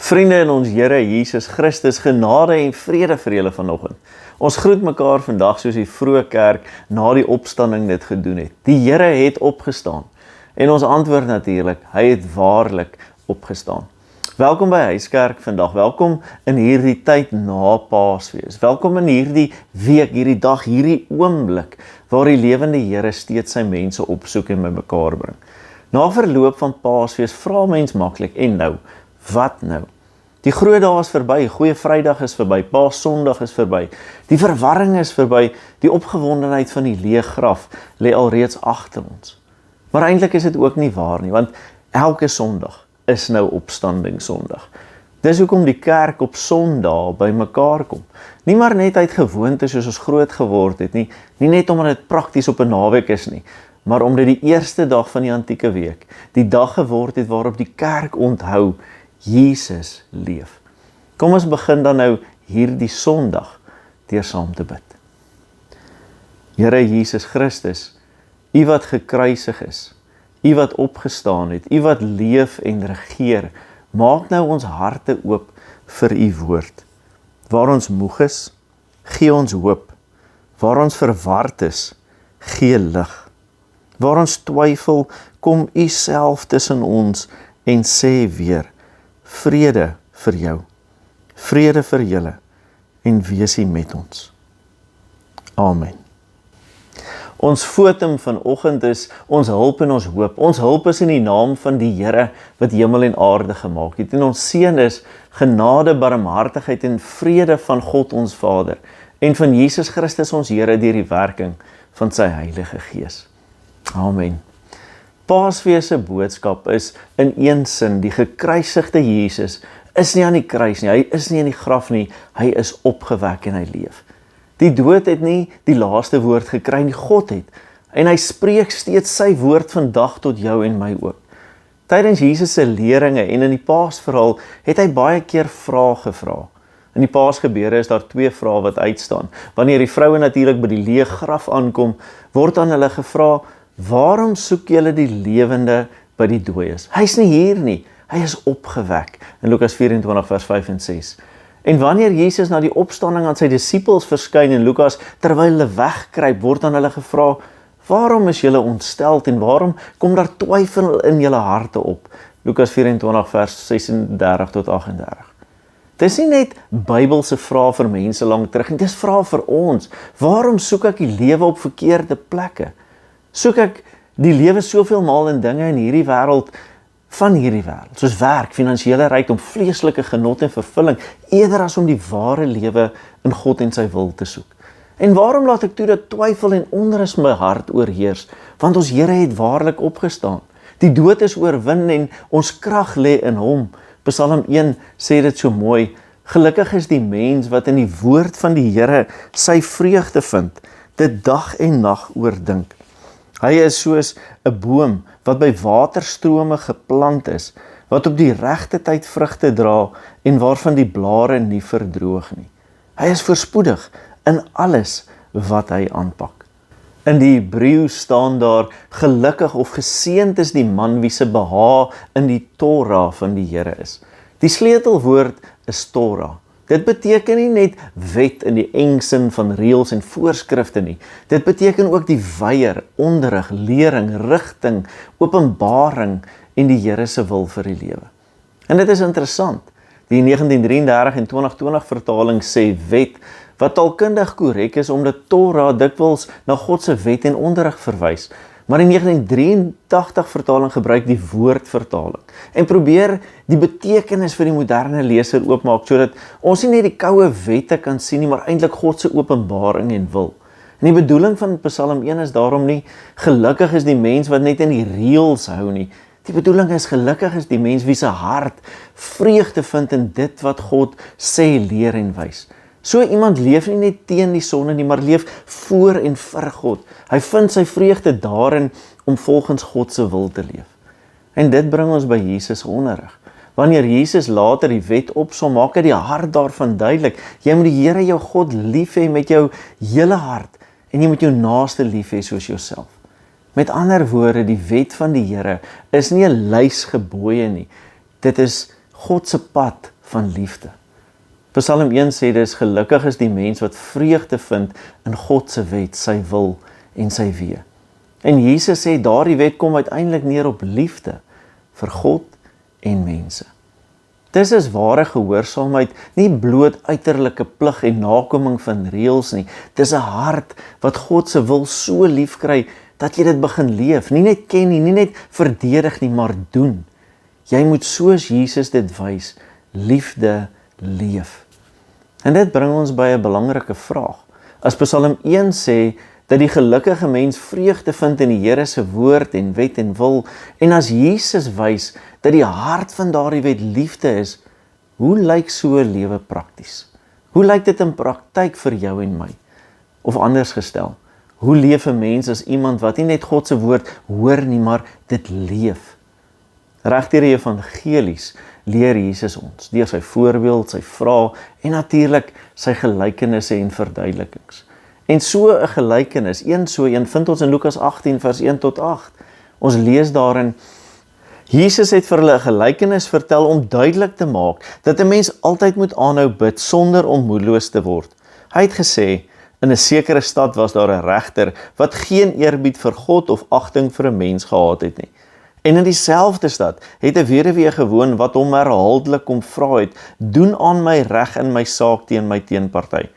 Vriende in ons Here Jesus Christus, genade en vrede vir julle vanoggend. Ons groet mekaar vandag soos die vroeë kerk na die opstanding dit gedoen het. Die Here het opgestaan. En ons antwoord natuurlik, hy het waarlik opgestaan. Welkom by Huiskerk vandag, welkom in hierdie tyd na Paasfees. Welkom in hierdie week, hierdie dag, hierdie oomblik, waar die lewende Here steeds sy mense opsoek en by mekaar bring. Na verloop van Paasfees vra mens maklik, en nou? Wat nou? Die groot dae is verby, Goeie Vrydag is verby, Paasondag is verby, die verwarring is verby, die opgewondenheid van die leë graf lê alreeds agter ons. Maar eintlik is dit ook nie waar nie, want elke Sondag is nou opstandingssondag. Dis hoekom die kerk op Sondag by mekaar kom. Nie maar net uit gewoonte soos ons groot geword het nie, nie net omdat dit prakties op 'n naweek is nie, maar omdat die eerste dag van die antieke week, die dag geword het waarop die kerk onthou, Jesus leef. Kom ons begin dan nou hierdie Sondag deur saam te bid. Here Jesus Christus, U wat gekruisig is, U wat opgestaan het, U wat leef en regeer, maak nou ons harte oop vir U woord. Waar ons moeg is, gee ons hoop. Waar ons verward is, gee lig. Waar ons twyfel, kom U self tussen ons en sê weer, vrede vir jou, vrede vir julle, en wees U met ons. Amen. Ons fotum vanoggend is ons hulp en ons hoop. Ons hulp is in die naam van die Here wat hemel en aarde gemaak het. En ons seën is genade, barmhartigheid en vrede van God ons Vader en van Jesus Christus ons Here deur die werking van sy Heilige Gees. Amen. Paasfees se boodskap is in een sin, die gekruisigde Jesus is nie aan die kruis nie, hy is nie in die graf nie, hy is opgewek en hy leef. Die dood het nie die laaste woord gekry nie, God het, en hy spreek steeds sy woord vandag tot jou en my ook. Tydens Jesus se leringe en in die Paasverhaal het hy baie keer vrae gevra. In die Paasgebeure is daar 2 vrae wat uitstaan. Wanneer die vroue natuurlik by die leë graf aankom, word aan hulle gevra, waarom soek julle die lewende by die dooies? Hy is nie hier nie, hy is opgewek. In Lukas 24 vers 5 en 6. En wanneer Jesus na die opstanding aan sy disippels verskyn in Lukas, terwyl hulle wegkruip, word aan hulle gevra, waarom is julle ontsteld en waarom kom daar twyfel in julle harte op? Lukas 24 vers 36 tot 38. Dis nie net Bybelse vrae vir mense lank terug, dis vrae vir ons. Waarom soek ek die lewe op verkeerde plekke? Soek ek die lewe soveel maal in dinge in hierdie wêreld, van hierdie wêreld, soos werk, finansiële rykdom, vleeslike genot en vervulling, eerder as om die ware lewe in God en sy wil te soek. En waarom laat ek toe dat twyfel en onrus my hart oorheers? Want ons Here het waarlik opgestaan. Die dood is oorwin en ons krag lê in hom. Psalm 1 sê dit so mooi, gelukkig is die mens wat in die woord van die Here sy vreugde vind, dit dag en nag oordink. Hy is soos 'n boom wat by waterstrome geplant is, wat op die regte tyd vrugte dra en waarvan die blare nie verdroog nie. Hy is voorspoedig in alles wat hy aanpak. In die Hebreë staan daar, gelukkig of geseënd is die man wie se behaag in die Torah van die Here is. Die sleutelwoord is Torah. Dit beteken nie net wet in die engsin van reëls en voorskrifte nie. Dit beteken ook die weier, onderrig, lering, rigting, openbaring en die Here se wil vir die lewe. En dit is interessant. Die 1933 en 2020 vertaling sê wet, wat taalkundig korrek is omdat Torah dikwels na God se wet en onderrig verwys. Maar die 1983 vertaling gebruik die woordvertaling en probeer die betekenis vir die moderne leser oopmaak, sodat ons nie net die koue wette kan sien nie, maar eintlik God se openbaring en wil. En die bedoeling van Psalm 1 is daarom nie, gelukkig is die mens wat net in die reëls hou nie. Die bedoeling is, gelukkig is die mens wie se hart vreugde vind in dit wat God sê, leer en wys. So iemand leef nie net teen die sonde nie, maar leef voor en vir God. Hy vind sy vreugde daarin om volgens God se wil te leef. En dit bring ons by Jesus se onderrig. Wanneer Jesus later die wet opsom, maak hy die hart daarvan duidelik. Jy moet die Here jou God lief hê met jou hele hart en jy moet jou naaste lief hê soos jouself. Met ander woorde, die wet van die Here is nie 'n lys gebooie nie. Dit is God se pad van liefde. Psalm 1 sê dis gelukkig is die mens wat vreugde vind in God se wet, sy wil en sy weë. En Jesus sê daardie wet kom uiteindelik neer op liefde vir God en mense. Dis is ware gehoorsaamheid, nie bloot uiterlike plig en nakoming van reëls nie. Dis 'n hart wat God se wil so lief kry dat jy dit begin leef, nie net ken nie, nie net verdedig nie, maar doen. Jy moet soos Jesus dit wys, liefde leef. En dit bring ons by 'n belangrike vraag. As Psalm 1 sê dat die gelukkige mens vreugde vind in die Here se woord en wet en wil, en as Jesus wys dat die hart van daardie wet liefde is, hoe lyk so 'n lewe prakties? Hoe lyk dit in praktyk vir jou en my? Of anders gestel, hoe leef 'n mens as iemand wat nie net God se woord hoor nie, maar dit leef? Regdeur die evangelies leer Jesus ons, deur sy voorbeeld, sy vrae en natuurlik sy gelykenisse en verduidelikings. En so 'n gelykenis, so een vind ons in Lukas 18 vers 1 tot 8. Ons lees daarin, Jesus het vir hulle 'n gelykenis vertel om duidelik te maak dat 'n mens altyd moet aanhou bid sonder om moedeloos te word. Hy het gesê, in 'n sekere stad was daar 'n regter wat geen eerbied vir God of agting vir 'n mens gehad het nie. En in dieselfde stad het 'n weduwee gewoon wat hom herhaaldelik kom vra het, doen aan my reg in my saak teen my teenparty.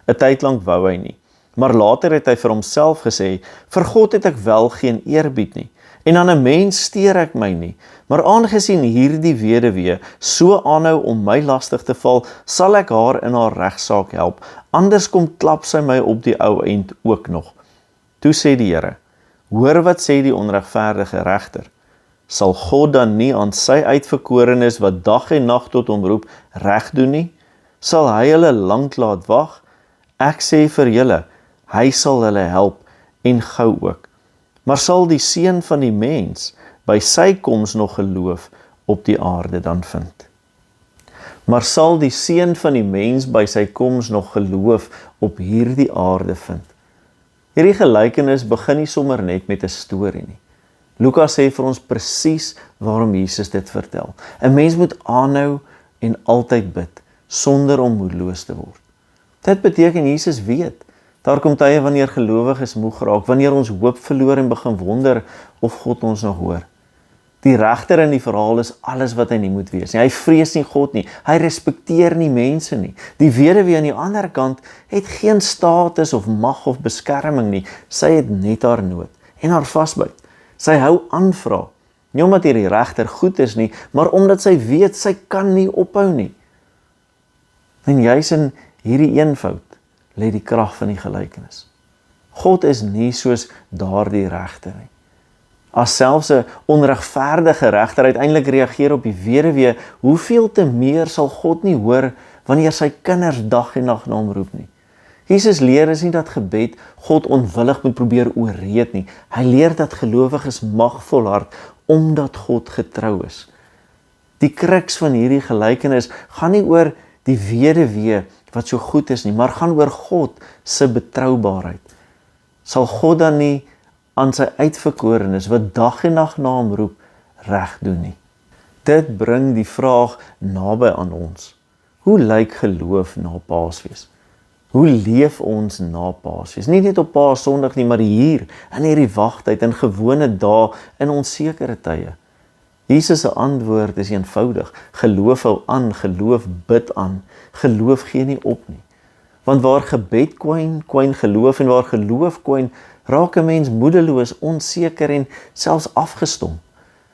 'n Tyd lank wou hy nie, maar later het hy vir homself gesê, vir God het ek wel geen eerbied nie, en aan 'n mens steur ek my nie, maar aangesien hierdie weduwee so aanhou om my lastig te val, sal ek haar in haar regsaak help, anders kom klap sy my op die ou end ook nog. Toe sê die Here, hoor wat sê die onregverdige regter. Sal God dan nie aan sy uitverkorenes wat dag en nag tot hom roep reg doen nie? Sal hy hulle lank laat wag? Ek sê vir julle, hy sal hulle help en gou ook. Maar sal die seun van die mens by sy koms nog geloof op die aarde dan vind? Maar sal die seun van die mens by sy koms nog geloof op hierdie aarde vind? Hierdie gelykenis begin nie sommer net met 'n storie nie. Lukas sê vir ons presies waarom Jesus dit vertel. 'n Mens moet aanhou en altyd bid, sonder om moedeloos te word. Dit beteken Jesus weet, daar kom tye wanneer gelowiges moeg raak, wanneer ons hoop verloor en begin wonder of God ons nog hoor. Die regter in die verhaal is alles wat hy nie moet wees nie. Hy vrees nie God nie, hy respekteer nie mense nie. Die weduwee aan die ander kant het geen status of mag of beskerming nie, sy het net haar nood en haar vasbyt. Sy hou aanvra, nie omdat hierdie regter goed is nie, maar omdat sy weet, sy kan nie ophou nie. En juis in hierdie eenvoud lê die krag van die gelykenis. God is nie soos daardie regter nie. As selfs 'n onregverdige regter uiteindelik reageer op die weduwee, hoeveel te meer sal God nie hoor wanneer sy kinders dag en nag na hom roep nie. Jesus leer is nie dat gebed God onwillig moet probeer oorreed nie. Hy leer dat gelowiges mag volhard omdat God getrou is. Die kruks van hierdie gelykenis gaan nie oor die weduwee wat so goed is nie, maar gaan oor God se betroubaarheid. Sal God dan nie aan sy uitverkorenes wat dag en nag na hom roep reg doen nie? Dit bring die vraag naby aan ons. Hoe lyk geloof na Paasfees? Hoe leef ons na Paasfees? Nie net op Paasondag nie, maar hier, in hierdie wagtyd, in gewone dae, in onsekere tye. Jesus se antwoord is eenvoudig. Geloof hou aan, geloof bid aan, geloof gee nie op nie. Want waar gebed kwyn, kwyn geloof, en waar geloof kwyn, raak 'n mens moedeloos, onseker en selfs afgestom.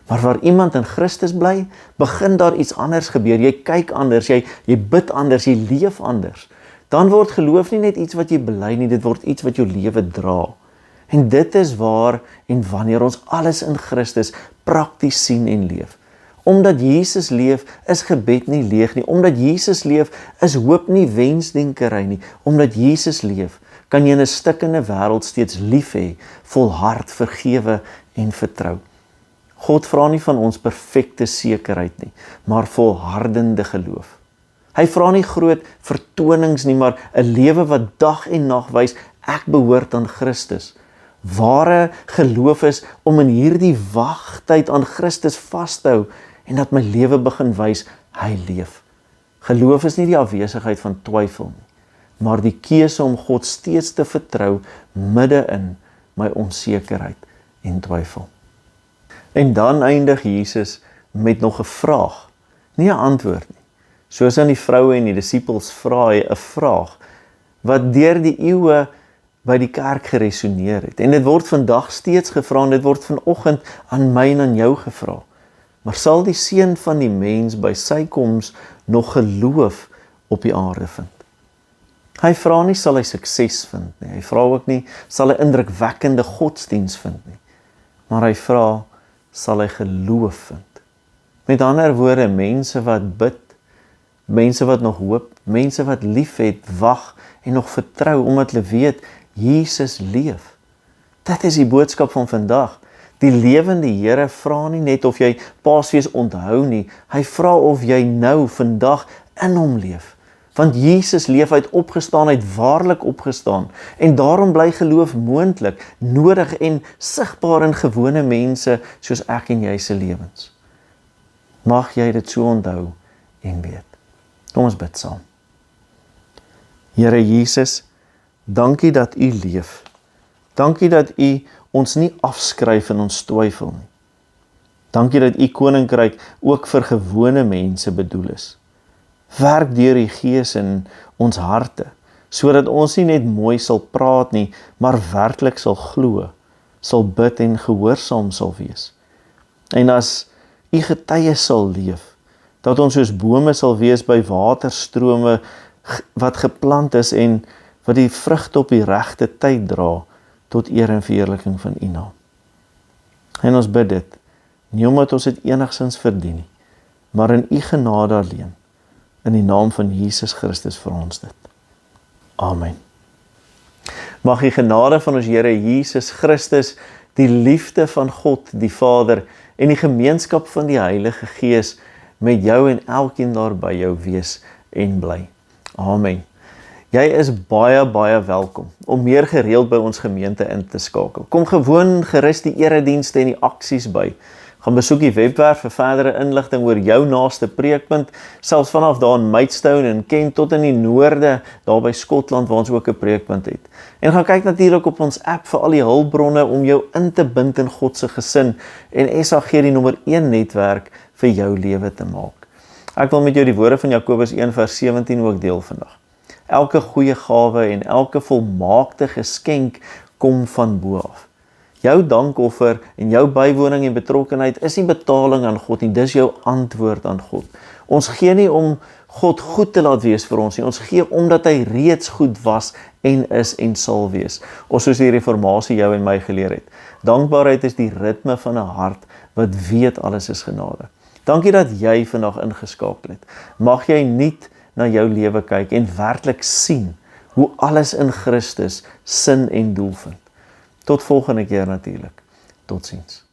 Maar waar iemand in Christus bly, begin daar iets anders gebeur. Jy kyk anders, jy bid anders, jy leef anders. Dan word geloof nie net iets wat jy bely nie, dit word iets wat jou lewe dra. En dit is waar en wanneer ons alles in Christus prakties sien en leef. Omdat Jesus leef, is gebed nie leeg nie. Omdat Jesus leef, is hoop nie wensdenkery nie. Omdat Jesus leef, kan jy in 'n stikkende wêreld steeds lief hê, volhard, vergewe en vertrou. God vra nie van ons perfekte sekerheid nie, maar volhardende geloof. Hy vra nie groot vertonings nie, maar 'n lewe wat dag en nag wys, ek behoort aan Christus. Ware geloof is om in hierdie wagtyd aan Christus vas te hou en dat my lewe begin wys, hy leef. Geloof is nie die afwesigheid van twyfel nie, maar die keuse om God steeds te vertrou midde in my onsekerheid en twyfel. En dan eindig Jesus met nog 'n vraag, nie 'n antwoord nie. Soos aan die vroue en die disippels vra hy 'n vraag wat deur die eeue by die kerk geresoneer het. En dit word vandag steeds gevra en dit word vanoggend aan my en aan jou gevra. Maar sal die Seun van die mens by sy koms nog geloof op die aarde vind? Hy vra nie, sal hy sukses vind nie. Hy vra ook nie, sal hy indrukwekkende godsdiens vind nie. Maar hy vra, sal hy geloof vind? Met ander woorde, mense wat bid, mense wat nog hoop, mense wat lief het, wag en nog vertrou, omdat hulle weet, Jesus leef. Dit is die boodskap van vandag. Die lewende Here vra nie net of jy Paasfees onthou nie, hy vra of jy nou, vandag, in hom leef. Want Jesus leef, hy het opgestaan, hy het waarlik opgestaan. En daarom bly geloof moontlik, nodig en sigbaar in gewone mense, soos ek en jy se lewens. Mag jy dit so onthou en weet. Kom ons bid saam. Here Jesus, dankie dat U leef. Dankie dat U ons nie afskryf in ons twyfel nie. Dankie dat U koninkryk ook vir gewone mense bedoel is. Werk deur die Gees in ons harte, sodat ons nie net mooi sal praat nie, maar werklik sal glo, sal bid en gehoorsaam sal wees. En as U getuies sal leef, dat ons soos bome sal wees by waterstrome wat geplant is en wat die vrugte op die regte tyd dra, tot eer en verheerliking van U naam. En ons bid dit, nie omdat ons dit enigsins verdien nie, maar in U genade alleen. In die naam van Jesus Christus vir ons dit. Amen. Mag die genade van ons Here Jesus Christus, die liefde van God, die Vader, en die gemeenskap van die Heilige Gees met jou en elkeen daar by jou wees en bly. Amen. Jy is baie, baie welkom om meer gereeld by ons gemeente in te skakel. Kom gewoon gerus die eredienste en die aksies by. Gaan besoek die webwerf vir verdere inligting oor jou naaste preekpunt, selfs vanaf daar in Maidstone en Kent tot in die noorde, daar by Skotland waar ons ook 'n preekpunt het. En gaan kyk natuurlik op ons app vir al die hulpbronne om jou in te bind in God se gesin en SAG die nommer 1 netwerk vir jou lewe te maak. Ek wil met jou die woorde van Jakobus 1:17 ook deel vandag. Elke goeie gawe en elke volmaakte geskenk kom van bo af. Jou dankoffer en jou bywoning en betrokkenheid is nie betaling aan God nie, dis jou antwoord aan God. Ons gee nie om God goed te laat wees vir ons nie, ons gee omdat hy reeds goed was en is en sal wees. Of soos die reformatie jou en my geleer het. Dankbaarheid is die ritme van 'n hart wat weet alles is genade. Dankie dat jy vandag ingeskakel het. Mag jy nuut na jou lewe kyk en werklik sien hoe alles in Christus sin en doel vind. Tot volgende keer natuurlik. Totsiens.